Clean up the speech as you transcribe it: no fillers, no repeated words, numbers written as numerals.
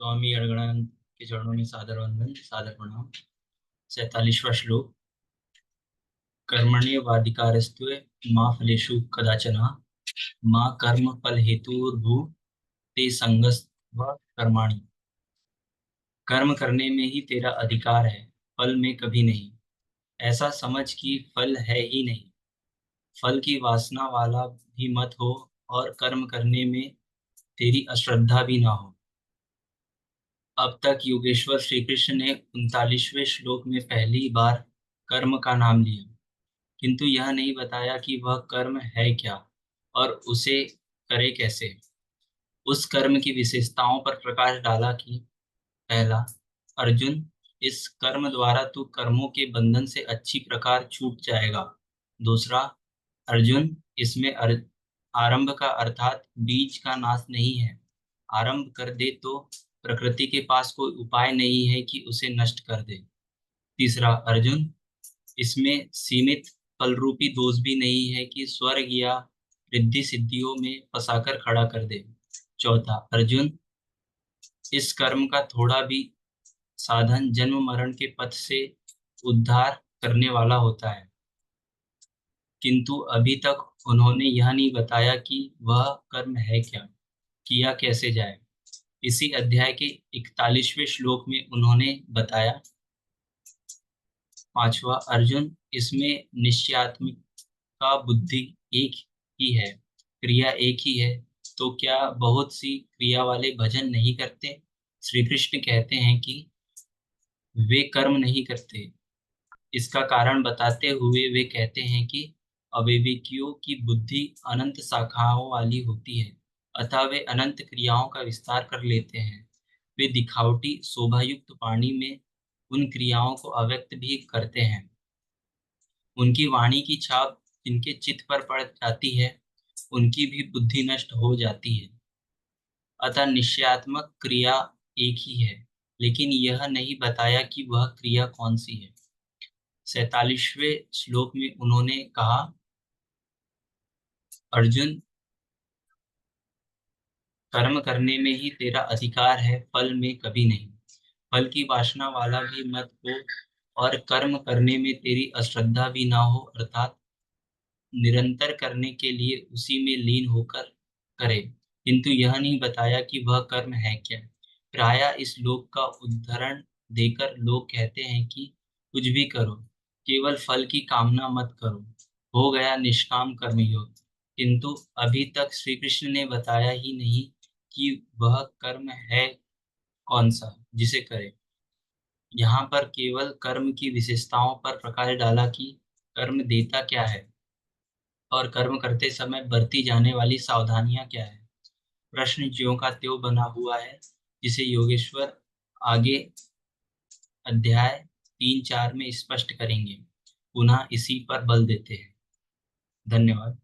स्वामी अड़गड़ानंद के चरणों में सादर वंदन, सादर प्रणाम। 47वां श्लोक। कर्मण्येवाधिकारस्त्वे मा फलेषु कदाचन मा कर्म फल हेतुर्भु ते संगस्त्व कर्माणि। कर्म करने में ही तेरा अधिकार है, फल में कभी नहीं। ऐसा समझ कि फल है ही नहीं। फल की वासना वाला भी मत हो और कर्म करने में तेरी अश्रद्धा भी ना हो। अब तक योगेश्वर श्री कृष्ण ने 39वें श्लोक में पहली बार कर्म का नाम लिया, किंतु यह नहीं बताया कि वह कर्म है क्या और उसे करे कैसे। उस कर्म की विशेषताओं पर प्रकाश डाला कि पहला, अर्जुन, इस कर्म द्वारा तू कर्मों के बंधन से अच्छी प्रकार छूट जाएगा। दूसरा, अर्जुन, इसमें आरंभ का अर्थात बीज का नाश नहीं है। आरंभ कर दे तो प्रकृति के पास कोई उपाय नहीं है कि उसे नष्ट कर दे। तीसरा, अर्जुन, इसमें सीमित फलरूपी दोष भी नहीं है कि स्वर्ग या रिद्धि सिद्धियों में फंसाकर खड़ा कर दे। चौथा, अर्जुन, इस कर्म का थोड़ा भी साधन जन्म मरण के पथ से उद्धार करने वाला होता है, किंतु अभी तक उन्होंने यह नहीं बताया कि वह कर्म है क्या, किया कैसे जाए। इसी अध्याय के 41वें श्लोक में उन्होंने बताया। पांचवा, अर्जुन, इसमें निश्चयात्मिका बुद्धि एक ही है, क्रिया एक ही है, तो क्या बहुत सी क्रिया वाले भजन नहीं करते। श्री कृष्ण कहते हैं कि वे कर्म नहीं करते। इसका कारण बताते हुए वे कहते हैं कि अविवेकियों की बुद्धि अनंत शाखाओं वाली होती है, अतः वे अनंत क्रियाओं का विस्तार कर लेते हैं। वे दिखावटी शोभायुक्त वाणी में उन क्रियाओं को अव्यक्त भी करते हैं। उनकी वाणी की छाप जिनके चित्त पर पड़ जाती है, उनकी भी बुद्धि नष्ट हो जाती है। अतः निश्चयात्मक क्रिया एक ही है, लेकिन यह नहीं बताया कि वह क्रिया कौन सी है। 47वें श्लोक में उन्होंने कहा, अर्जुन, कर्म करने में ही तेरा अधिकार है, फल में कभी नहीं। फल की वासना वाला भी मत हो और कर्म करने में तेरी अश्रद्धा भी ना हो, अर्थात निरंतर करने के लिए उसी में लीन होकर करे, किंतु यह नहीं बताया कि वह कर्म है क्या। प्रायः इस श्लोक का उदाहरण देकर लोग कहते हैं कि कुछ भी करो, केवल फल की कामना मत करो, हो गया निष्काम कर्मयोग। किंतु अभी तक श्री कृष्ण ने बताया ही नहीं कि वह कर्म है कौन सा जिसे करे। यहाँ पर केवल कर्म की विशेषताओं पर प्रकाश डाला कि कर्म देता क्या है और कर्म करते समय बरती जाने वाली सावधानियां क्या है। प्रश्न ज्यों का त्यों बना हुआ है, जिसे योगेश्वर आगे अध्याय 3-4 में स्पष्ट करेंगे। पुनः इसी पर बल देते हैं। धन्यवाद।